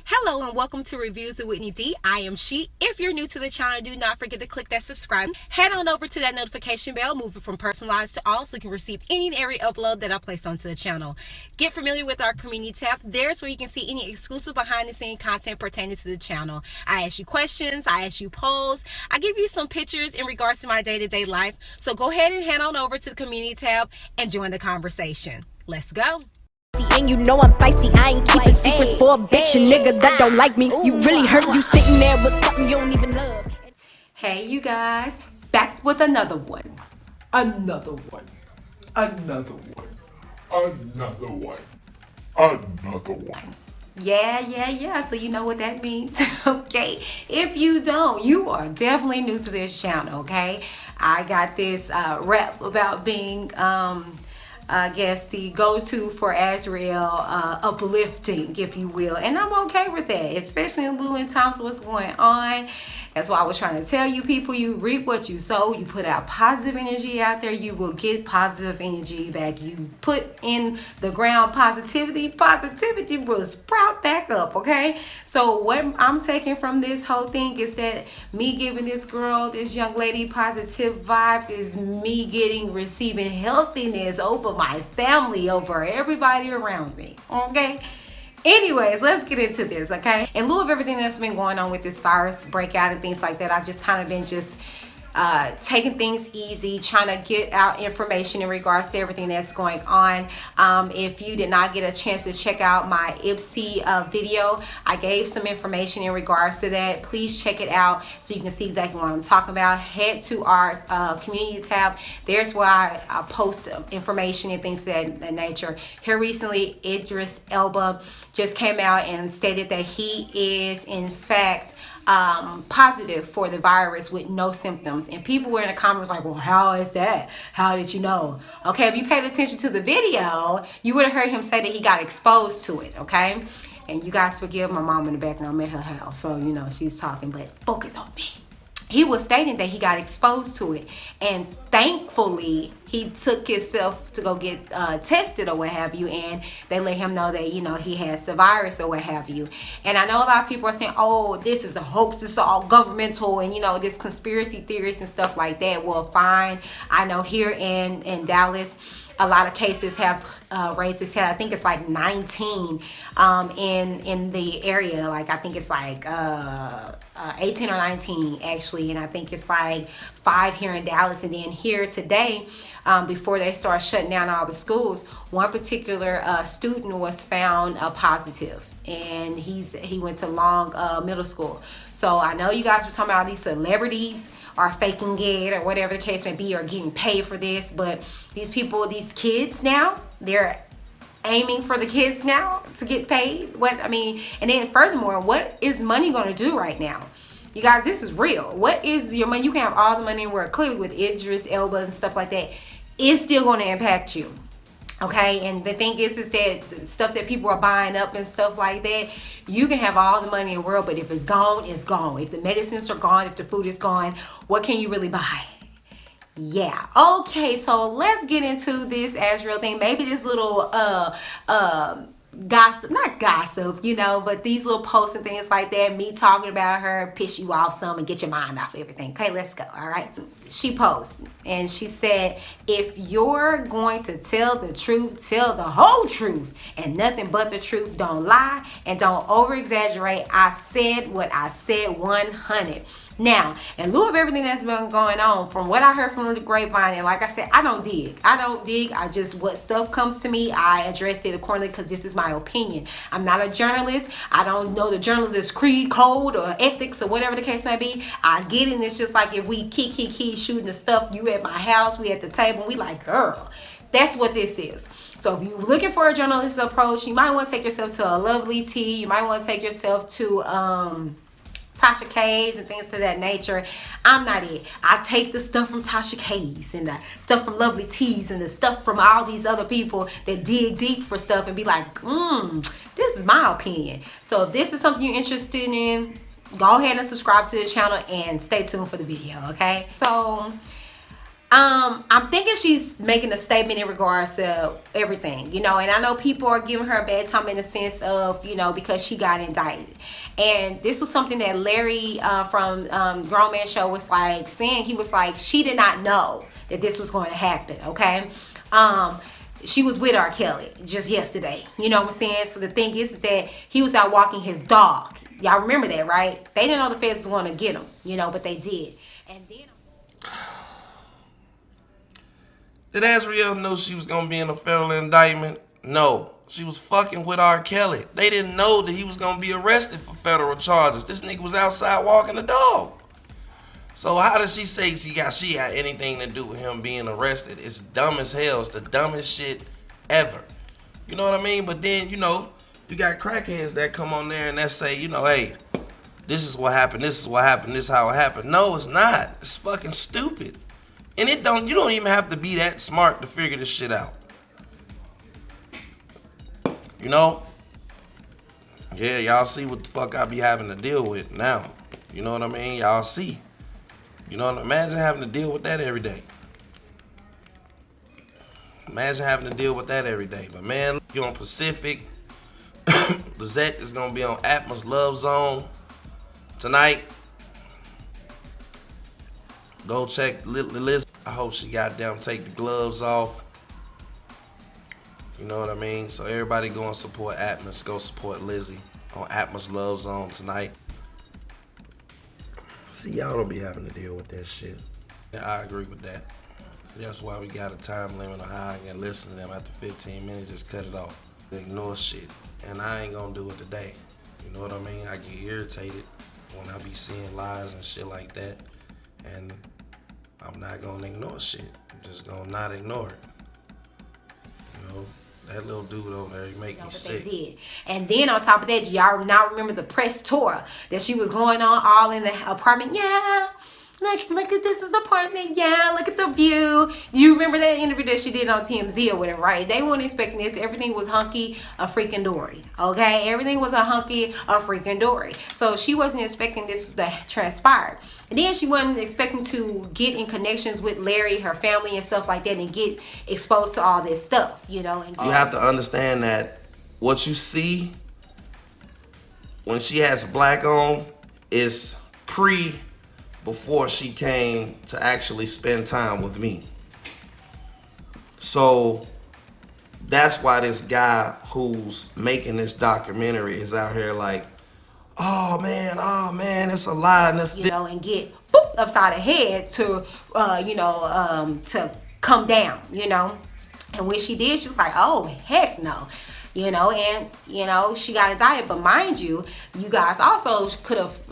Hello and welcome to Reviews with Whitney D. I am She. If you're new to the channel, do not forget to click that subscribe. Head on over to that notification bell, move it from personalized to all so you can receive any and every upload that I place onto the channel. Get familiar with our community tab. There's where you can see any exclusive behind the scene content pertaining to the channel. I ask you questions, I ask you polls, I give you some pictures in regards to my day-to-day life. So go ahead and head on over to the community tab and join the conversation. Let's go. And you know I'm feisty, I ain't keeping secrets for a bitch, a nigga that don't like me. You really hurt, you sitting there with something you don't even love. Hey you guys, back with another one. Another one. Yeah. So you know what that means, okay? If you don't, you are definitely new to this channel, okay? I got this rep about being I guess the go-to for AZRIEL uplifting, if you will, and I'm okay with that, especially in lieu in times of what's going on. That's why I was trying to tell you people, you reap what you sow. You put out positive energy out there, you will get positive energy back. You put in the ground positivity will sprout back up, okay? So what I'm taking from this whole thing is that me giving this girl, this young lady, positive vibes is me receiving healthiness over my family, over everybody around me, okay? Anyways, let's get into this, okay? In lieu of everything that's been going on with this virus breakout and things like that, I've just kind of been taking things easy, trying to get out information in regards to everything that's going on. If you did not get a chance to check out my IPSI video, I gave some information in regards to that. Please check it out so you can see exactly what I'm talking about. Head to our community tab. There's where I post information and things of that nature. Here recently, Idris Elba just came out and stated that he is in fact positive for the virus with no symptoms, and people were in the comments like, well, how is that? How did you know? Okay, if you paid attention to the video, you would have heard him say that he got exposed to it, okay? And you guys forgive my mom in the background. I'm at her house, so you know she's talking, but focus on me. He was stating that he got exposed to it, and thankfully he took himself to go get tested or what have you, and they let him know that, you know, he has the virus or what have you. And I know a lot of people are saying, oh, this is a hoax, this is all governmental, and you know, this conspiracy theories and stuff like that. Well, fine. I know here in Dallas, a lot of cases have raised its head. I think it's like 19 in the area. Like I think it's like 18 or 19 actually, and I think it's like 5 here in Dallas. And then here today, before they start shutting down all the schools, one particular student was found positive, and he went to Long Middle School. So I know you guys were talking about these celebrities are faking it or whatever the case may be, or getting paid for this, but these people, these kids now, they're aiming for the kids now to get paid. And then furthermore, what is money going to do right now? You guys, this is real. What is your money? You can have all the money in the world, clearly with Idris Elba and stuff like that. It's still going to impact you. Okay, and the thing is that the stuff that people are buying up and stuff like that, you can have all the money in the world, but if it's gone, it's gone. If the medicines are gone, if the food is gone, what can you really buy? Yeah. Okay, so let's get into this AZRIEL thing. Maybe this little gossip, not gossip, you know, but these little posts and things like that, me talking about her, piss you off some and get your mind off everything. Okay, let's go. All right. She posts and she said, if you're going to tell the truth, tell the whole truth and nothing but the truth. Don't lie and don't over exaggerate. I said what I said 100. Now, in lieu of everything that's been going on, from what I heard from the grapevine, and like I said, I don't dig. I just, what stuff comes to me, I address it accordingly because this is my opinion. I'm not a journalist. I don't know the journalist's creed, code, or ethics, or whatever the case may be. I get it, and it's just like if we key shooting the stuff, you at my house, we at the table, we like, girl, that's what this is. So if you're looking for a journalist approach, you might want to take yourself to a Lovely Tea. You might want to take yourself to Tasha K's and things to that nature. I'm not it. I take the stuff from Tasha K's and the stuff from Lovely Teas and the stuff from all these other people that dig deep for stuff and be like, this is my opinion. So if this is something you're interested in, go ahead and subscribe to the channel and stay tuned for the video, okay? So I'm thinking she's making a statement in regards to everything, you know, and I know people are giving her a bad time in the sense of, you know, because she got indicted. And this was something that Larry from Grown Man Show was like saying. He was like, she did not know that this was going to happen, okay? She was with R. Kelly just yesterday, you know what I'm saying? So the thing is that he was out walking his dog. Y'all remember that, right? They didn't know the feds was going to get him, you know, but they did. And then... Did AZRIEL know she was going to be in a federal indictment? No. She was fucking with R. Kelly. They didn't know that he was going to be arrested for federal charges. This nigga was outside walking the dog. So how does she say she got anything to do with him being arrested? It's dumb as hell. It's the dumbest shit ever. You know what I mean? But then, you know, you got crackheads that come on there and that say, you know, hey, this is what happened, this is what happened, this is how it happened. No, it's not. It's fucking stupid. And you don't even have to be that smart to figure this shit out. You know? Yeah, y'all see what the fuck I be having to deal with now. You know what I mean? Y'all see. You know, imagine having to deal with that every day. Imagine having to deal with that every day. But man, you on Pacific. Lizette is gonna be on Atmos Love Zone tonight. Go check Liz. I hope she goddamn take the gloves off. You know what I mean? So everybody go and support Atmos. Go support Lizzie on Atmos Love Zone tonight. See, y'all don't be having to deal with that shit. Yeah, I agree with that. That's why we got a time limit on how I can listen to them. After 15 minutes, just cut it off. Ignore shit. And I ain't gonna do it today. You know what I mean? I get irritated when I be seeing lies and shit like that. And I'm not gonna ignore shit. I'm just gonna not ignore it. You know, that little dude over there, he make me sick. They did. And then on top of that, y'all now remember the press tour that she was going on all in the apartment. Yeah, look at this is the apartment. Yeah, look at the view. You remember that interview that she did on TMZ or whatever, right? They weren't expecting this. Everything was hunky, a freaking dory. Okay, everything was a hunky, a freaking dory. So she wasn't expecting this to transpire. And then she wasn't expecting to get in connections with Larry, her family, and stuff like that, and get exposed to all this stuff, you know. And you have to understand that what you see when she has black on is before she came to actually spend time with me. So that's why this guy who's making this documentary is out here like, oh man, it's a lie. And you know, and get boop upside the head to, to come down, you know. And when she did, she was like, oh, heck no. You know, and, you know, she got a diet. But mind you, you guys also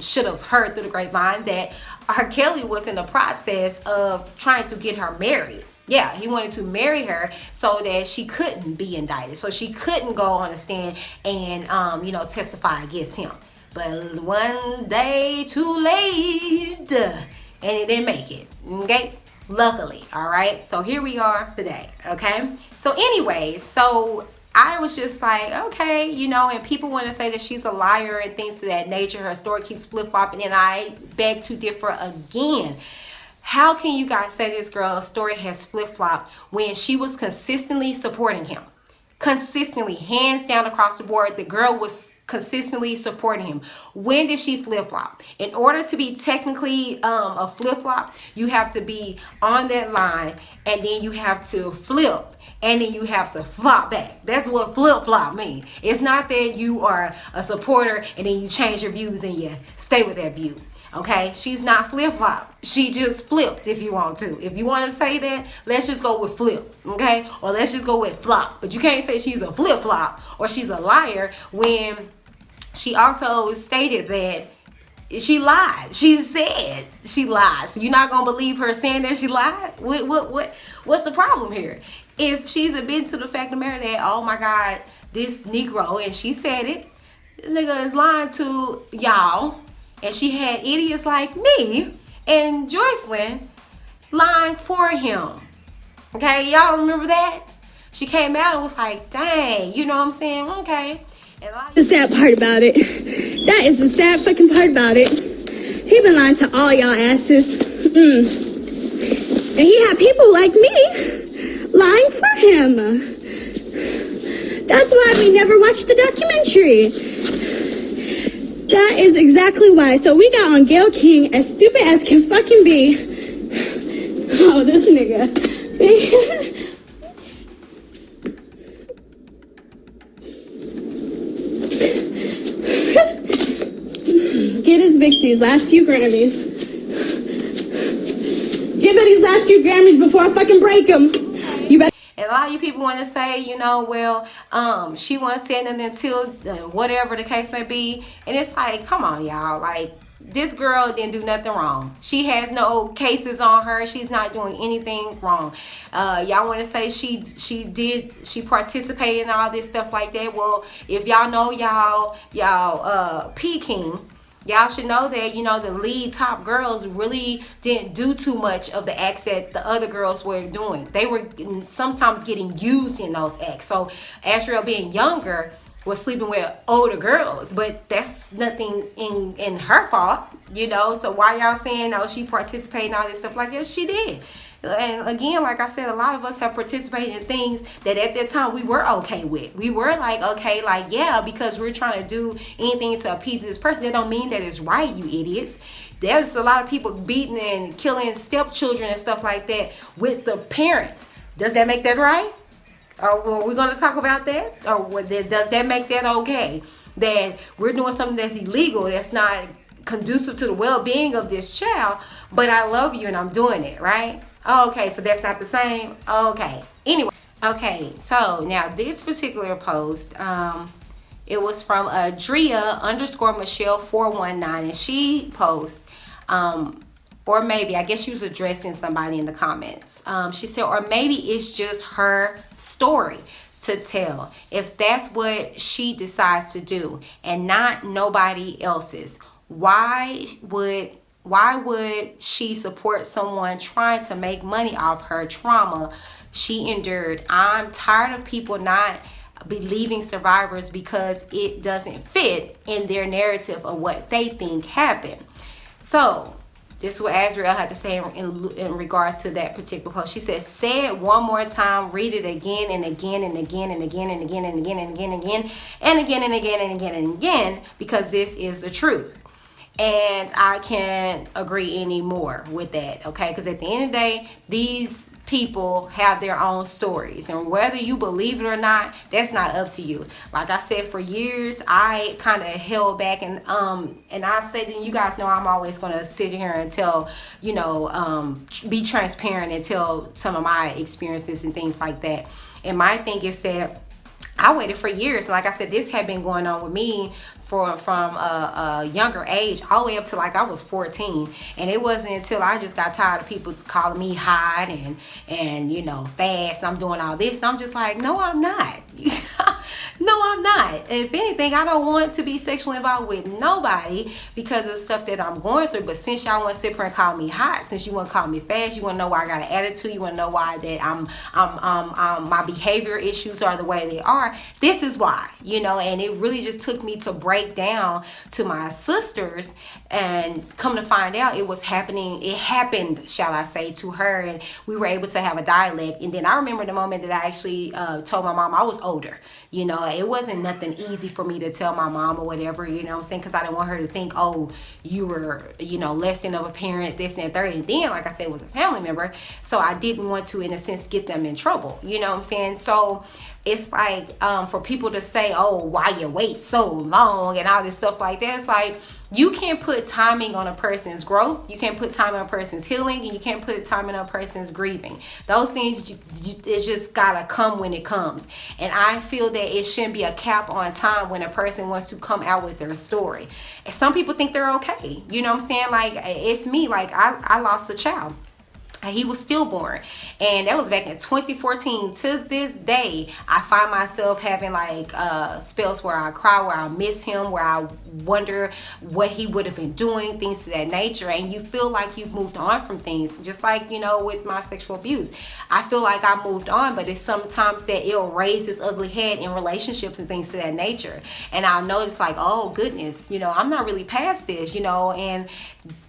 should have heard through the grapevine that R. Kelly was in the process of trying to get her married. Yeah, he wanted to marry her so that she couldn't be indicted. So she couldn't go on the stand and, testify against him. But one day too late, and it didn't make it, okay? Luckily, all right? So here we are today, okay? So anyways, so I was just like, okay, you know, and people want to say that she's a liar and things of that nature. Her story keeps flip-flopping, and I beg to differ again. How can you guys say this girl's story has flip-flopped when she was consistently supporting him? Consistently, hands down across the board, the girl was consistently supporting him. When did she flip-flop? In order to be technically a flip-flop, you have to be on that line, and then you have to flip, and then you have to flop back. That's what flip-flop means. It's not that you are a supporter and then you change your views and you stay with that view. Okay, she's not flip-flop. She just flipped if you want to. If you want to say that, let's just go with flip, okay? Or let's just go with flop. But you can't say she's a flip-flop or she's a liar when she also stated that she lied. She said she lied. So you're not going to believe her saying that she lied? What's the problem here? If she's admitted to the fact of the matter that, oh my God, this Negro, and she said it, this nigga is lying to y'all. And she had idiots like me and Joycelyn lying for him. Okay, y'all remember that? She came out and was like, dang, you know what I'm saying? Okay. And the sad part about it. That is the sad fucking part about it. He been lying to all y'all asses. And he had people like me lying for him. That's why we never watched the documentary. That is exactly why. So we got on Gayle King, as stupid as can fucking be. Oh, this nigga. Get his bitch these last few Grammys. Give her these last few Grammys before I fucking break them. You better. And a lot of you people want to say, you know, well, she wasn't saying nothing until whatever the case may be. And it's like, come on, y'all. Like, this girl didn't do nothing wrong. She has no cases on her. She's not doing anything wrong. Y'all want to say she participated in all this stuff like that. Well, if y'all know y'all Peking, y'all should know that, you know, the lead top girls really didn't do too much of the acts that the other girls were doing. They were sometimes getting used in those acts. So Azriel, being younger, was sleeping with older girls, but that's nothing in her fault, you know. So why y'all saying, oh, she participated in all this stuff like that? She did. And again, like I said, a lot of us have participated in things that at that time we were okay with. We were like, okay, like, yeah, because we're trying to do anything to appease this person. That don't mean that it's right, you idiots. There's a lot of people beating and killing stepchildren and stuff like that with the parents. Does that make that right? Or we're going to talk about that? Or does that make that okay? That we're doing something that's illegal, that's not conducive to the well-being of this child, but I love you and I'm doing it, right? Okay, so that's not the same? Okay. Anyway. Okay, so now this particular post, it was from Adria_Michelle419, and she posts, or maybe, I guess she was addressing somebody in the comments. She said, or maybe it's just her story to tell, if that's what she decides to do and not nobody else's. Why would she support someone trying to make money off her trauma she endured? I'm tired of people not believing survivors because it doesn't fit in their narrative of what they think happened. So this is what Azriel had to say in regards to that particular post. She said, say it one more time, read it again and again and again and again and again and again and again and again and again and again and again and again, because this is the truth. And I can't agree anymore with that, okay? Because at the end of the day, these people have their own stories, and whether you believe it or not, that's not up to you. Like I said, for years I kind of held back, and I said, and you guys know I'm always going to sit here and tell, you know, be transparent and tell some of my experiences and things like that. And my thing is that I waited for years. Like I said, this had been going on with me from a younger age all the way up to like I was 14, and it wasn't until I just got tired of people calling me hot and you know, fast, I'm doing all this, and I'm just like, no, I'm not. No, I'm not. If anything, I don't want to be sexually involved with nobody because of the stuff that I'm going through. But since y'all want to sit here and call me hot, since you want to call me fast, you want to know why I got an attitude, you want to know why that I'm my behavior issues are the way they are, this is why, you know. And it really just took me to break down to my sisters, and come to find out it happened, shall I say, to her, and we were able to have a dialect. And then I remember the moment that I actually told my mom. I was older, you know, it wasn't nothing easy for me to tell my mom or whatever, you know what I'm saying, because I didn't want her to think, oh, you were, you know, less than of a parent, this and third. And then, like I said, it was a family member, so I didn't want to, in a sense, get them in trouble, you know what I'm saying. So it's like, for people to say, oh, why you wait so long and all this stuff like that, it's like, you can't put timing on a person's growth, you can't put timing on a person's healing, and you can't put timing on a person's grieving. Those things, it's just gotta come when it comes. And I feel that it shouldn't be a cap on time when a person wants to come out with their story. And some people think they're okay, you know what I'm saying. Like, it's me, like I lost a child. He was stillborn, and that was back in 2014. To this day, I find myself having like spells where I cry, where I miss him, where I wonder what he would have been doing, things to that nature. And you feel like you've moved on from things, just like, you know, with my sexual abuse. I feel like I moved on, but it's sometimes that it'll raise its ugly head in relationships and things to that nature. And I'll notice like, oh goodness, you know, I'm not really past this, you know. And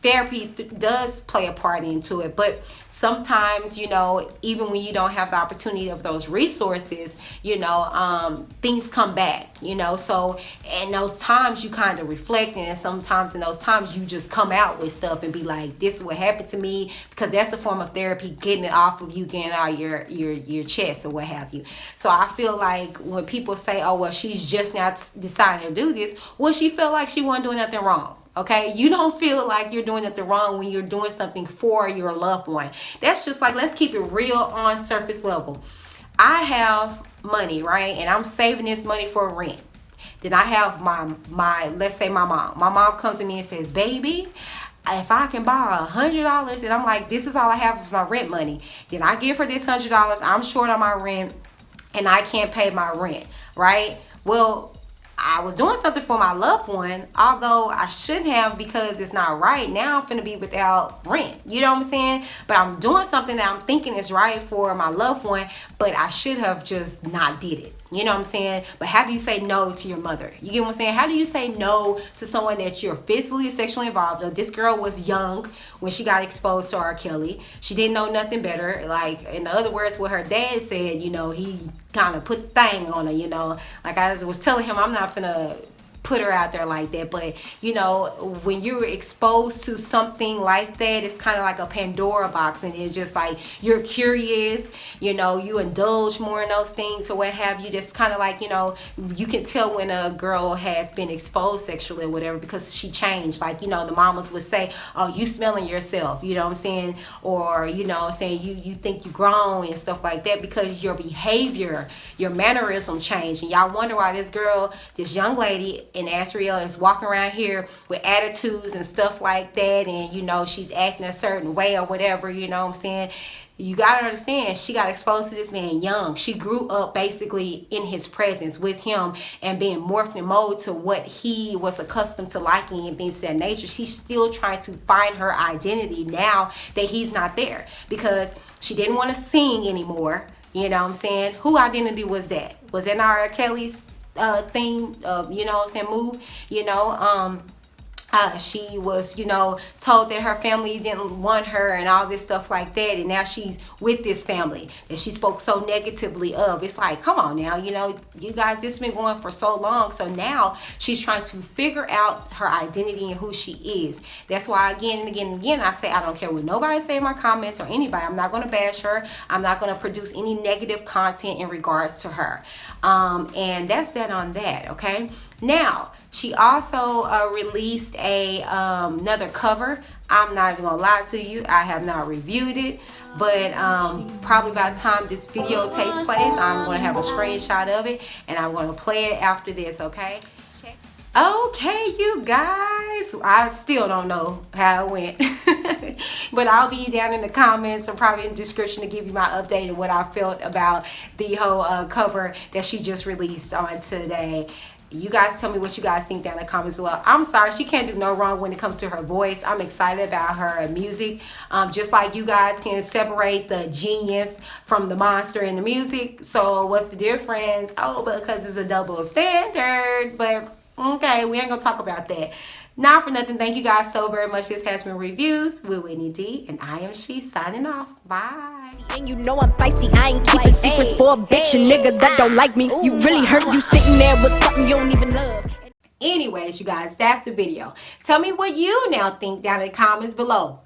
therapy does play a part into it, but sometimes, you know, even when you don't have the opportunity of those resources, you know, things come back, you know. So in those times you kind of reflect, and sometimes in those times you just come out with stuff and be like, this is what happened to me, because that's a form of therapy, getting it off of you, getting out your chest or what have you. So I feel like when people say, oh well, she's just now deciding to do this, well, she felt like she wasn't doing nothing wrong. Okay, you don't feel like you're doing nothing wrong when you're doing something for your loved one. That's just like, let's keep it real on surface level. I have money, right? And I'm saving this money for rent. Then I have my let's say my mom. My mom comes to me and says, baby, if I can borrow $100, and I'm like, this is all I have for my rent money. Then I give her this $100. I'm short on my rent and I can't pay my rent, right? Well, I was doing something for my loved one, although I shouldn't have, because it's not right. Now I'm finna be without rent. You know what I'm saying? But I'm doing something that I'm thinking is right for my loved one, but I should have just not did it. You know what I'm saying? But how do you say no to your mother? You get what I'm saying? How do you say no to someone that you're physically, sexually involved with? This girl was young when she got exposed to R. Kelly. She didn't know nothing better. Like, in other words, what her dad said, you know, he kind of put the thing on her, you know. Like I was telling him, I'm not finna put her out there like that. But you know, when you're exposed to something like that, it's kind of like a Pandora box, and it's just like you're curious, you know, you indulge more in those things or what have you. Just kind of like, you know, you can tell when a girl has been exposed sexually or whatever, because she changed. Like, you know, the mamas would say, oh, you smelling yourself, you know what I'm saying? Or, you know what I'm saying, you think you grown and stuff like that, because your behavior, your mannerism changed. And y'all wonder why this girl, this young lady in AZRIEL is walking around here with attitudes and stuff like that, and you know, she's acting a certain way or whatever, you know what I'm saying? You gotta understand, she got exposed to this man young. She grew up basically in his presence with him and being morphed and molded to what he was accustomed to liking and things of that nature. She's still trying to find her identity now that he's not there, because she didn't want to sing anymore. You know what I'm saying? Who identity was that? Was that R. Kelly's thing, you know what I'm saying, move? You know, she was, you know, told that her family didn't want her and all this stuff like that, and now she's with this family that she spoke so negatively of. It's like, come on now, you know, you guys, this has been going for so long. So now she's trying to figure out her identity and who she is. That's why again and again and again I say, I don't care what nobody say in my comments or anybody. I'm not going to bash her. I'm not going to produce any negative content in regards to her. And that's that on that. Okay, now she also released a another cover. I'm not even gonna lie to you, I have not reviewed it, but probably by the time this video takes place, I'm gonna have a screenshot of it and I'm gonna play it after this. Okay, okay, you guys, I still don't know how it went, but I'll be down in the comments or probably in the description to give you my update and what I felt about the whole cover that she just released on today. You guys tell me what you guys think down in the comments below. I'm sorry, she can't do no wrong when it comes to her voice. I'm excited about her music. Just like you guys can separate the genius from the monster in the music. So what's the difference? Oh, because it's a double standard. But okay, we ain't gonna talk about that. Not for nothing, thank you guys so very much. This has been Reviews with Whitney D, and I am she signing off. Bye. And you know I'm feisty, I ain't keeping secrets for a bitch, a nigga that don't like me. You really hurt, you sitting there with something you don't even love. Anyways, you guys, that's the video. Tell me what you now think down in the comments below.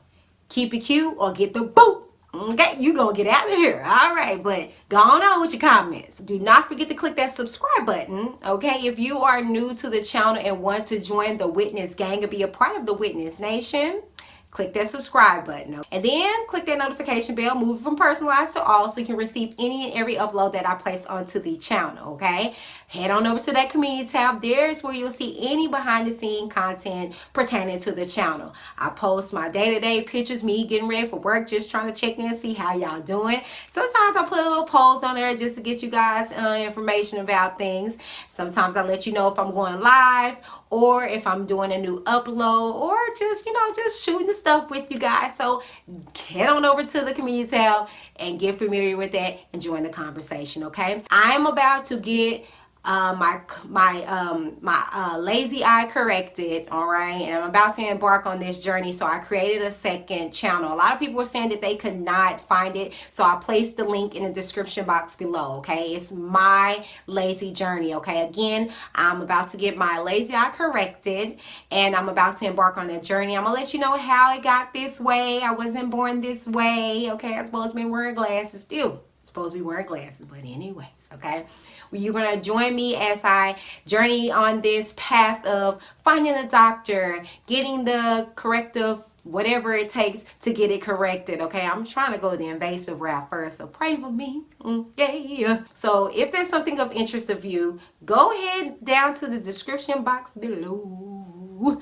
Keep it cute or get the boot. Okay, you gonna get out of here. All right, but go on with your comments. Do not forget to click that subscribe button. Okay, if you are new to the channel and want to join the Witness gang and be a part of the Witness Nation, click that subscribe button. And then click that notification bell, move from personalized to all, so you can receive any and every upload that I place onto the channel. Okay, head on over to that community tab. There's where you'll see any behind the scene content pertaining to the channel. I post my day-to-day pictures, me getting ready for work, just trying to check in and see how y'all doing. Sometimes I put a little polls on there just to get you guys information about things. Sometimes I let you know if I'm going live or if I'm doing a new upload, or just, you know, just shooting the stuff with you guys. So head on over to the community tab and get familiar with that and join the conversation. Okay, I'm about to get my lazy eye corrected, all right, and I'm about to embark on this journey, so I created a second channel. A lot of people were saying that they could not find it, so I placed the link in the description box below. Okay, it's my lazy journey. Okay, again, I'm about to get my lazy eye corrected, and I'm about to embark on that journey. I'm gonna let you know how it got this way. I wasn't born this way. Okay, I'm supposed to be wearing glasses still. Supposed to be wearing glasses, but anyways, okay, well, you're gonna join me as I journey on this path of finding a doctor, getting the corrective, whatever it takes to get it corrected. Okay, I'm trying to go the invasive route first, so pray for me. Yeah. So if there's something of interest of you, go ahead down to the description box below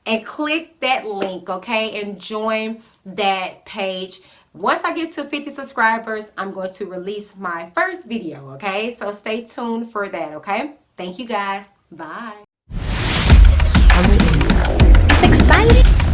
and click that link, okay, and join that page. Once I get to 50 subscribers, I'm going to release my first video, okay? So stay tuned for that, okay? Thank you guys. Bye. It's exciting.